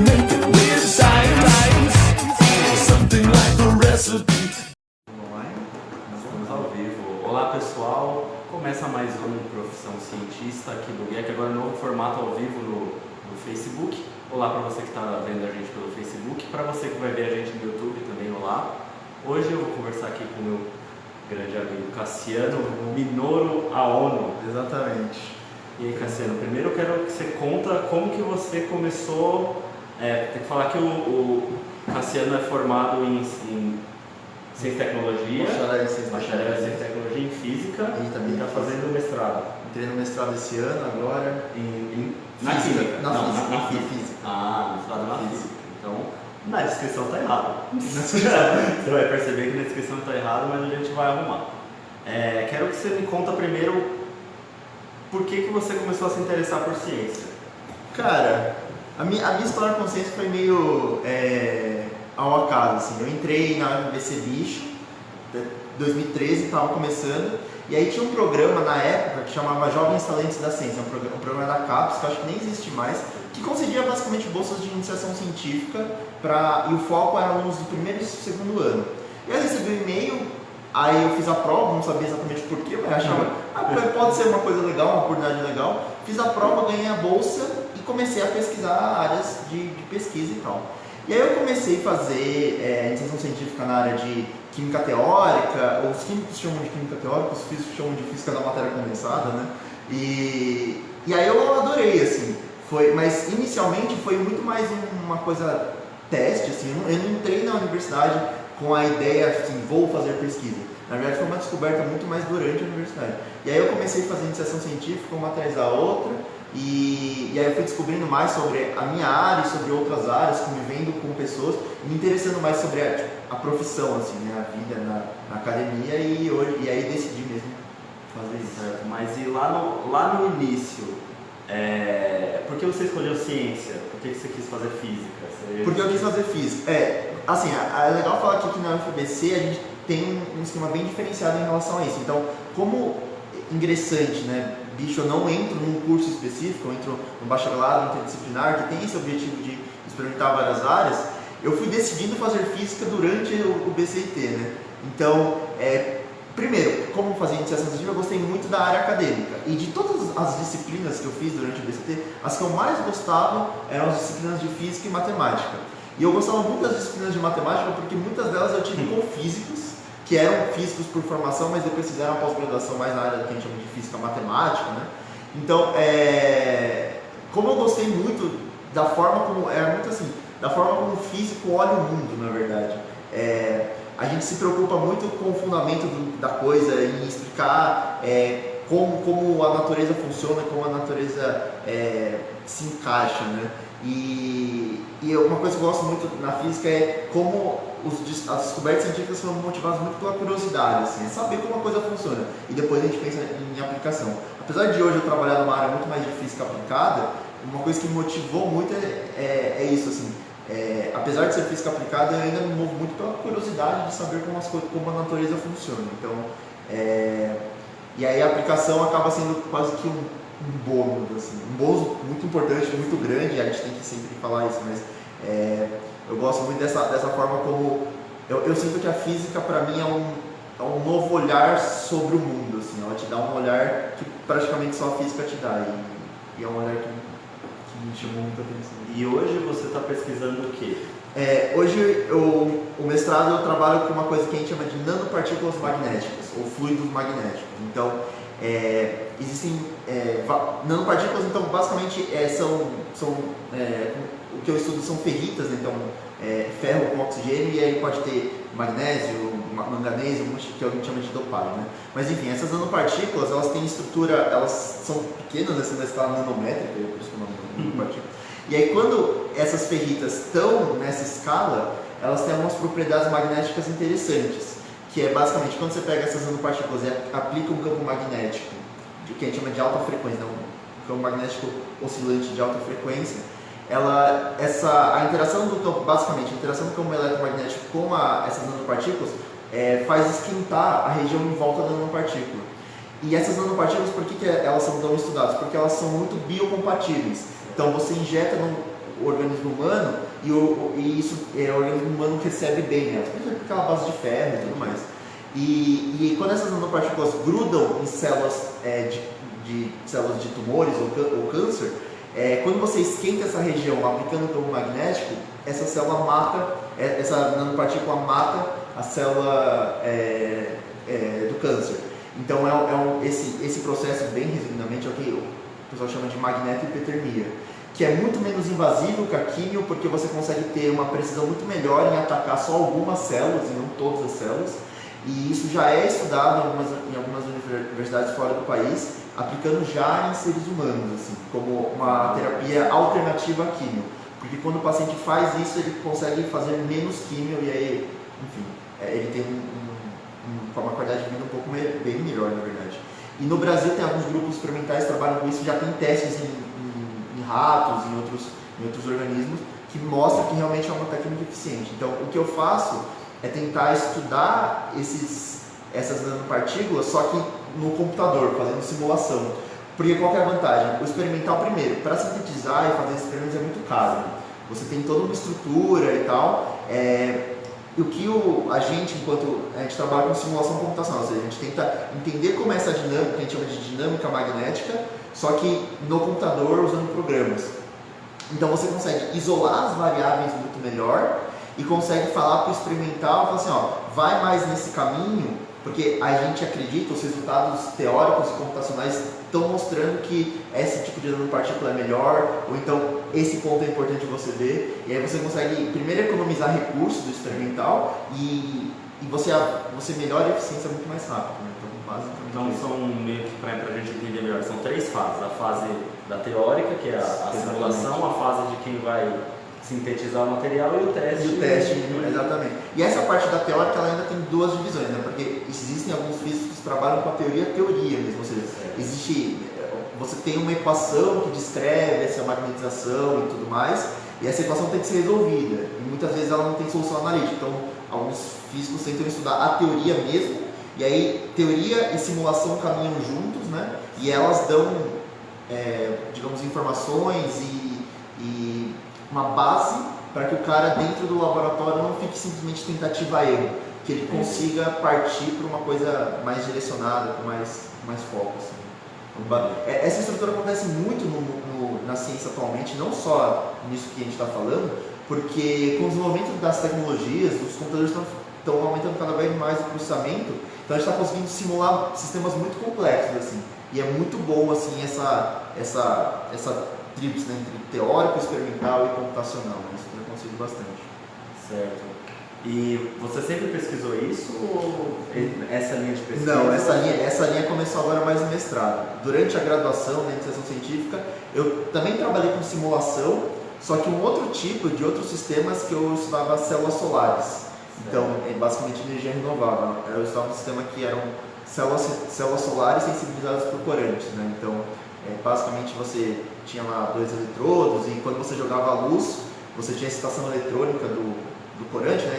making weird science, something like a recipe. Estamos ao vivo. Olá pessoal, começa mais um Profissão Cientista aqui do GEC, agora no novo formato ao vivo no Facebook. Olá para você que está vendo a gente pelo Facebook, para você que vai ver a gente no YouTube também, olá. Hoje eu vou conversar aqui com o meu grande amigo Cassiano Minoru Aono. Exatamente. E aí, Cassiano, primeiro eu quero que você conta como que você começou. Tem que falar que o Cassiano é formado em Ciência e Tecnologia, bacharel em Ciência e Tecnologia em Física E também está fazendo mestrado. Entrei no mestrado esse ano agora. Na Química? Na Física. física. Ah, mestrado na Física. Física. Então, na descrição está errado. Você vai perceber que na descrição está errado, mas a gente vai arrumar. Quero que você me conta primeiro por que você começou a se interessar por ciência. Cara, a minha história com ciência foi meio ao acaso, assim. Eu entrei na UFBC Bicho, 2013, estava começando, e aí tinha um programa na época que chamava Jovens Talentos da Ciência, um programa da CAPES, que eu acho que nem existe mais, que concedia basicamente bolsas de iniciação científica, e o foco era alunos do primeiro e segundo ano. Eu recebi um e-mail, aí eu fiz a prova, não sabia exatamente porquê, mas achava, pode ser uma coisa legal, uma oportunidade legal. Fiz a prova, ganhei a bolsa e comecei a pesquisar áreas de pesquisa e tal. E aí eu comecei a fazer iniciação científica na área de química teórica, os químicos chamam de química teórica, os físicos chamam de física da matéria condensada, né? E aí eu adorei, assim, mas inicialmente foi muito mais uma coisa teste, assim, eu não entrei na universidade com a ideia, assim, vou fazer pesquisa. Na verdade foi uma descoberta muito mais durante a universidade. E aí eu comecei a fazer iniciação científica uma atrás da outra, e aí eu fui descobrindo mais sobre a minha área e sobre outras áreas, convivendo com pessoas, me interessando mais sobre a profissão, assim, né, a vida na academia, e aí decidi mesmo fazer isso. Certo, mas e lá no início, por que você escolheu ciência? Por que você quis fazer física? Porque eu quis fazer física. Assim, é legal falar que aqui na UFBC a gente tem um esquema bem diferenciado em relação a isso. Então, como ingressante, né, bicho, eu não entro num curso específico, eu entro no bacharelado interdisciplinar, que tem esse objetivo de experimentar várias áreas, eu fui decidindo fazer física durante o BCIT, né? Então, primeiro, como fazer iniciação científica, eu gostei muito da área acadêmica. E de todas as disciplinas que eu fiz durante o BCIT, as que eu mais gostava eram as disciplinas de física e matemática. E eu gostava muito das disciplinas de matemática porque muitas delas eu tive com físicos, que eram físicos por formação, mas depois fizeram a pós-graduação mais na área que a gente chama de física matemática, né? Então, como eu gostei muito da forma como, muito assim, da forma como o físico olha o mundo, na verdade. A gente se preocupa muito com o fundamento da coisa e explicar como a natureza funciona, como a natureza se encaixa, né? E uma coisa que eu gosto muito na física é como as descobertas científicas são motivadas muito pela curiosidade, assim, saber como a coisa funciona, e depois a gente pensa em aplicação. Apesar de hoje eu trabalhar numa área muito mais de física aplicada, uma coisa que me motivou muito é isso, assim, apesar de ser física aplicada, eu ainda me movo muito pela curiosidade de saber como a natureza funciona. Então, e aí a aplicação acaba sendo quase que um bônus, assim, um bônus muito importante, muito grande, a gente tem que sempre falar isso, mas eu gosto muito dessa forma como eu sinto que a física para mim é um novo olhar sobre o mundo, assim, ela te dá um olhar que praticamente só a física te dá, e é um olhar que me chamou muita atenção. E hoje você está pesquisando o quê? Hoje o mestrado eu trabalho com uma coisa que a gente chama de nanopartículas magnéticas, ou fluidos magnéticos. Então, existem nanopartículas, então basicamente o que eu estudo são ferritas, né? Então ferro com oxigênio, e aí pode ter magnésio, manganês, que a gente chama de dopagem, né? Mas enfim, essas nanopartículas, elas têm estrutura, elas são pequenas, né? Você vai estar nanométrica, por isso que é o nome nanopartícula. E aí quando essas ferritas estão nessa escala, elas têm algumas propriedades magnéticas interessantes, que é basicamente quando você pega essas nanopartículas e aplica um campo magnético, que a gente chama de alta frequência, né? Um campo magnético oscilante de alta frequência, a interação do campo, basicamente, a interação do campo eletromagnético com essas nanopartículas faz esquentar a região em volta da nanopartícula. E essas nanopartículas, por que elas são tão estudadas? Porque elas são muito biocompatíveis. Então você injeta o organismo humano e isso o organismo humano recebe bem elas, por exemplo, aquela base de ferro e tudo mais. E quando essas nanopartículas grudam em células de células de tumores ou câncer, quando você esquenta essa região aplicando o campo magnético, essa célula mata, essa nanopartícula mata a célula do câncer. Então esse processo, bem resumidamente, é o que o pessoal chama de magnetohipertermia, que é muito menos invasivo que a químio, porque você consegue ter uma precisão muito melhor em atacar só algumas células e não todas as células. E isso já é estudado em algumas universidades fora do país, aplicando já em seres humanos, assim, como uma terapia alternativa à químio. Porque quando o paciente faz isso, ele consegue fazer menos químio e aí, enfim, ele tem uma qualidade de vida um pouco bem melhor, na verdade. E no Brasil tem alguns grupos experimentais que trabalham com isso, já tem testes em ratos, em outros organismos, que mostram que realmente é uma técnica eficiente. Então, o que eu faço é tentar estudar essas nanopartículas, só que no computador, fazendo simulação. Porque qual que é a vantagem? O experimental, primeiro, para sintetizar e fazer experimentos é muito caro. Você tem toda uma estrutura e tal. E o que a gente, enquanto a gente trabalha com simulação computacional, ou seja, a gente tenta entender como é essa dinâmica, que a gente chama de dinâmica magnética, só que no computador usando programas. Então você consegue isolar as variáveis muito melhor e consegue falar para o experimental, falar assim, ó, vai mais nesse caminho, porque a gente acredita, os resultados teóricos e computacionais estão mostrando que esse tipo de nanopartícula é melhor, ou então esse ponto é importante você ver, e aí você consegue primeiro economizar recursos do experimental e você melhora a eficiência muito mais rápido. Né? Então são meio que, para a gente entender melhor, são 3 fases: a fase da teórica, que é a simulação, a fase de quem vai sintetizar o material e o teste. Exatamente. E essa parte da teórica ela ainda tem 2 divisões, né? Porque existem alguns físicos que trabalham com a teoria mesmo, ou seja, você tem uma equação que descreve essa magnetização e tudo mais, e essa equação tem que ser resolvida, e muitas vezes ela não tem solução analítica, então alguns físicos tentam estudar a teoria mesmo, e aí teoria e simulação caminham juntos, né? E elas dão, digamos, informações e uma base para que o cara dentro do laboratório não fique simplesmente tentativa a erro, que ele consiga partir para uma coisa mais direcionada, com mais foco. Assim. Essa estrutura acontece muito na ciência atualmente, não só nisso que a gente está falando, porque com o desenvolvimento das tecnologias, os computadores estão aumentando cada vez mais o processamento, então a gente está conseguindo simular sistemas muito complexos, assim, e é muito bom assim, essa tríplice, né, entre teórico, experimental e computacional, né? Isso tem acontecido bastante. Certo. E você sempre pesquisou isso ou essa linha de pesquisa? Não, essa linha começou agora mais no mestrado. Durante a graduação na iniciação científica, eu também trabalhei com simulação, só que um outro tipo de outros sistemas que eu estudava células solares. Então, basicamente energia renovável. Eu estudava um sistema que eram células solares sensibilizadas por corantes, né? Então, basicamente você tinha lá 2 eletrodos e quando você jogava a luz, você tinha a excitação eletrônica do corante, né?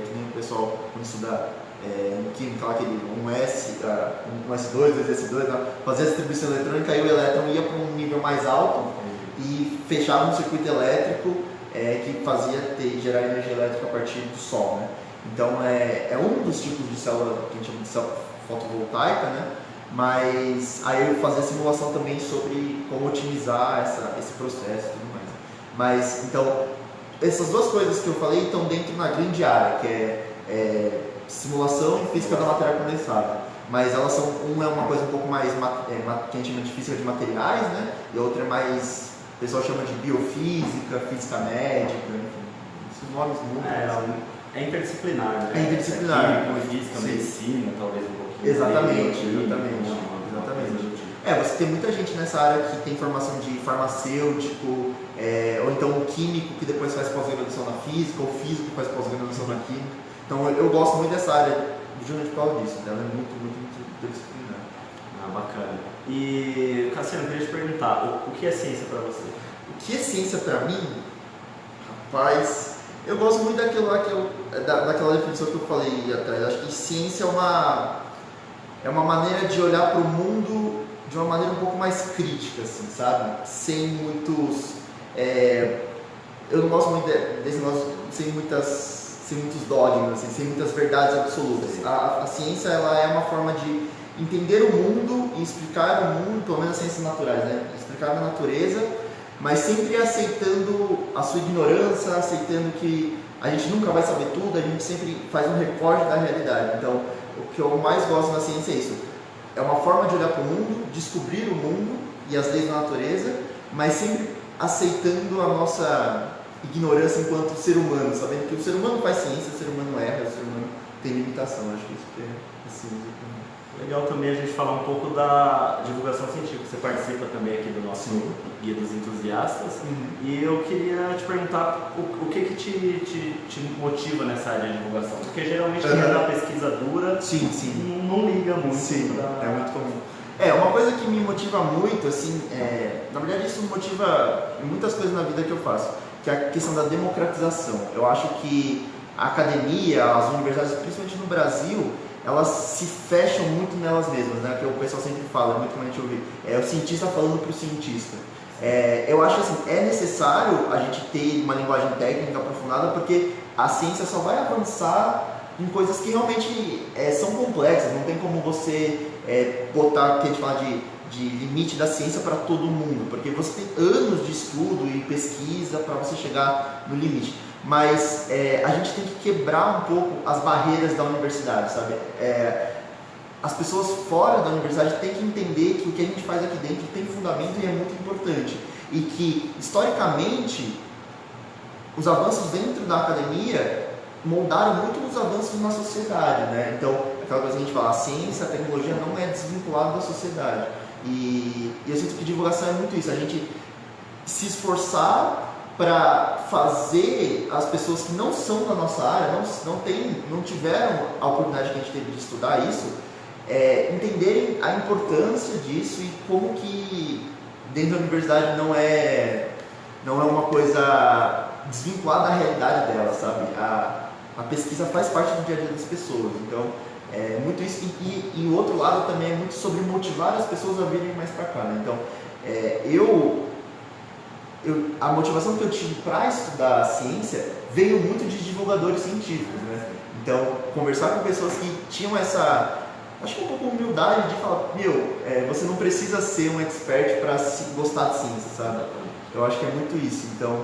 Que nem o pessoal quando estuda em química, lá, aquele 1S2, 2S2, né? Fazia a distribuição eletrônica e o elétron ia para um nível mais alto e fechava um circuito elétrico que fazia gerar energia elétrica a partir do sol, né? Então é um dos tipos de célula que a gente chama de célula fotovoltaica, né? Mas aí eu fazia simulação também sobre como otimizar esse processo e tudo mais. Mas então essas 2 coisas que eu falei estão dentro na grande área, que é simulação e física da matéria condensada. Mas elas são, uma é uma coisa um pouco mais que a gente chama de física de materiais, né? E a outra é mais, o pessoal chama de biofísica, física médica, enfim, esses nomes mudam. É interdisciplinar, né? É interdisciplinar. Química, física, medicina, talvez um pouquinho. Exatamente. Você tem muita gente nessa área que tem formação de farmacêutico, ou então um químico que depois faz pós-graduação na física, ou físico que faz pós-graduação na química. Então eu gosto muito dessa área justamente por causa disso, ela é muito interdisciplinar. Bacana. E, Cassiano, eu queria te perguntar, o que é ciência para você? O que é ciência para mim? Rapaz, eu gosto muito daquilo lá daquela definição que eu falei atrás. Acho que ciência é uma maneira de olhar para o mundo de uma maneira um pouco mais crítica, assim, sabe? Sem muitos eu não gosto muito desse negócio sem muitos dogmas, assim, sem muitas verdades absolutas. A ciência ela é uma forma de entender o mundo e explicar o mundo, pelo menos as ciências naturais, né? Explicar a natureza, mas sempre aceitando a sua ignorância, aceitando que a gente nunca vai saber tudo, a gente sempre faz um recorte da realidade. Então, o que eu mais gosto na ciência é isso. É uma forma de olhar para o mundo, descobrir o mundo e as leis da natureza, mas sempre aceitando a nossa ignorância enquanto ser humano, sabendo que o ser humano faz ciência, o ser humano erra, o ser humano tem limitação. Acho que isso que é assim. Legal também a gente falar um pouco da divulgação científica. Você participa também aqui do nosso Guia dos Entusiastas. E eu queria te perguntar o que te motiva nessa área de divulgação? Porque geralmente quem é da pesquisa dura não liga muito. É muito comum. Uma coisa que me motiva muito, assim, na verdade isso me motiva em muitas coisas na vida que eu faço, que é a questão da democratização. Eu acho que a academia, as universidades, principalmente no Brasil, elas se fecham muito nelas mesmas, né? Que o pessoal sempre fala, é muito comum a gente ouvir. É o cientista falando para o cientista. Eu acho assim, é necessário a gente ter uma linguagem técnica aprofundada, porque a ciência só vai avançar em coisas que realmente são complexas. Não tem como você botar, que a gente fala de limite da ciência para todo mundo, porque você tem anos de estudo e pesquisa para você chegar no limite. Mas a gente tem que quebrar um pouco as barreiras da universidade, sabe? As pessoas fora da universidade têm que entender que o que a gente faz aqui dentro tem fundamento e é muito importante. E que, historicamente, os avanços dentro da academia moldaram muito os avanços na sociedade, né? Então, aquela coisa que a gente fala, a ciência, a tecnologia não é desvinculada da sociedade. E eu sinto que divulgação é muito isso, a gente se esforçar para fazer as pessoas que não são da nossa área, não tiveram a oportunidade que a gente teve de estudar isso, entenderem a importância disso e como que dentro da universidade não é uma coisa desvinculada da realidade dela, sabe? A pesquisa faz parte do dia a dia das pessoas, então é muito isso. E o outro lado também é muito sobre motivar as pessoas a virem mais para cá, né? Então, a motivação que eu tive para estudar a ciência veio muito de divulgadores científicos, né? Então, conversar com pessoas que tinham essa, acho que um pouco humildade de falar, você não precisa ser um expert para gostar de ciência, sabe? Eu acho que é muito isso. Então,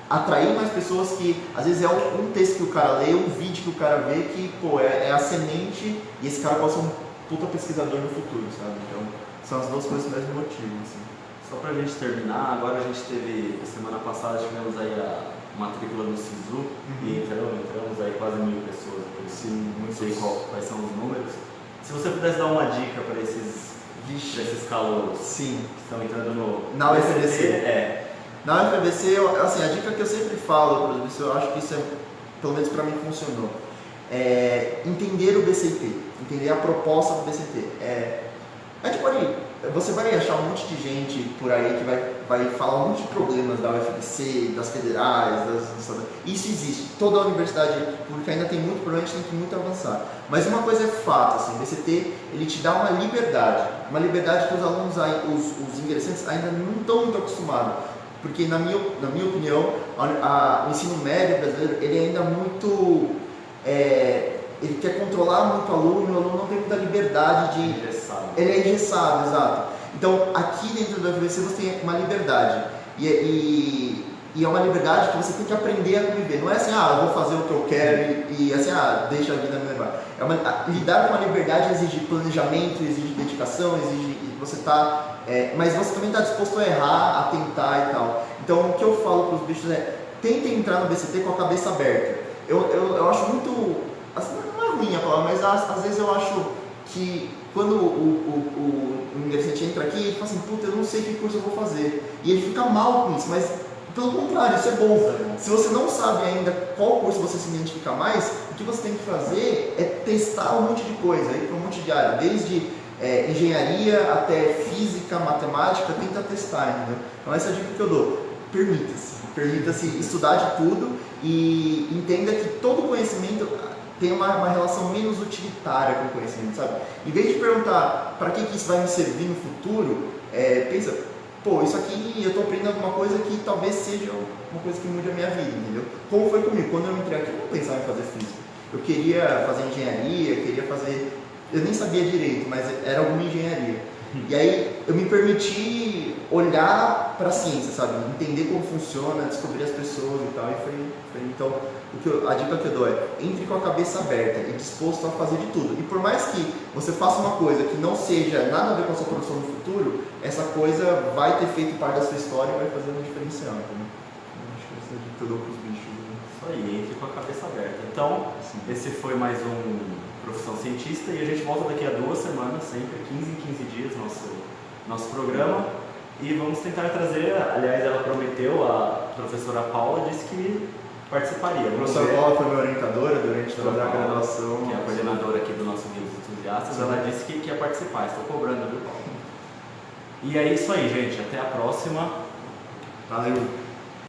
atrair mais pessoas que, às vezes é um texto que o cara lê, um vídeo que o cara vê que, é a semente e esse cara pode ser um puta pesquisador no futuro, sabe? Então, são as duas coisas que mais me motivam, assim. Só pra gente terminar, agora a gente teve, semana passada tivemos aí a matrícula no SISU e entramos aí quase 1.000 pessoas, não sei quais são os números. Se você pudesse dar uma dica para esses calouros que estão entrando na UFABC. Na UFABC, assim, a dica que eu sempre falo, por exemplo, eu acho que isso pelo menos para mim funcionou, entender o BCT, entender a proposta do BCT. Você vai achar um monte de gente por aí que vai falar um monte de problemas da UFABC, das federais, isso existe. Toda a universidade pública ainda tem muito problema, a gente tem que muito avançar. Mas uma coisa é fato, assim, o BCT ele te dá uma liberdade que os alunos, os ingressantes ainda não estão muito acostumados. Porque na minha opinião, o ensino médio brasileiro ele ainda muito... ele quer controlar muito o aluno não tem muita liberdade de... Ele é engessado, exato. Então, aqui dentro da UFABC você tem uma liberdade. E é uma liberdade que você tem que aprender a conviver. Não é assim, eu vou fazer o que eu quero e assim, deixa a vida me levar. Lidar com a liberdade exige planejamento, exige dedicação, exige você mas você também está disposto a errar, a tentar e tal. Então, o que eu falo para os bichos tentem entrar no BCT com a cabeça aberta. Eu acho muito... Assim, não é ruim a palavra, mas às vezes eu acho que quando o ingressante entra aqui, ele fala assim, puta, eu não sei que curso eu vou fazer. E ele fica mal com isso, mas pelo contrário, isso é bom. Se você não sabe ainda qual curso você se identifica mais, o que você tem que fazer é testar um monte de coisa, ir para um monte de área, desde engenharia até física, matemática, tenta testar, entendeu? Então essa é a dica que eu dou. Permita-se estudar de tudo e entenda que todo conhecimento tem uma relação menos utilitária com o conhecimento, sabe? Em vez de perguntar para que isso vai me servir no futuro, pensa, pô, isso aqui eu tô aprendendo alguma coisa que talvez seja uma coisa que mude a minha vida, entendeu? Como foi comigo, quando eu entrei aqui eu não pensava em fazer física. Eu queria fazer engenharia, eu nem sabia direito, mas era alguma engenharia. E aí eu me permiti olhar para a ciência, sabe? Entender como funciona, descobrir as pessoas e tal. Então, a dica que eu dou é: entre com a cabeça aberta e disposto a fazer de tudo. E por mais que você faça uma coisa que não seja nada a ver com a sua profissão no futuro, essa coisa vai ter feito parte da sua história e vai fazer uma diferencial. Então, acho que essa é a dica que eu dou para os bichos. Né? Isso aí, entre com a cabeça aberta. Então, esse foi mais um Profissão Cientista e a gente volta daqui a 2 semanas, sempre 15 em 15 dias, nosso programa. E vamos tentar trazer, aliás, ela prometeu, a professora Paula disse que participaria. A professora Paula foi minha orientadora durante toda a graduação. Que é a coordenadora aqui do nosso Guia dos Entusiastas. Sim. Ela disse que ia participar, estou cobrando, viu, Paula? E é isso aí, gente. Até a próxima. Valeu!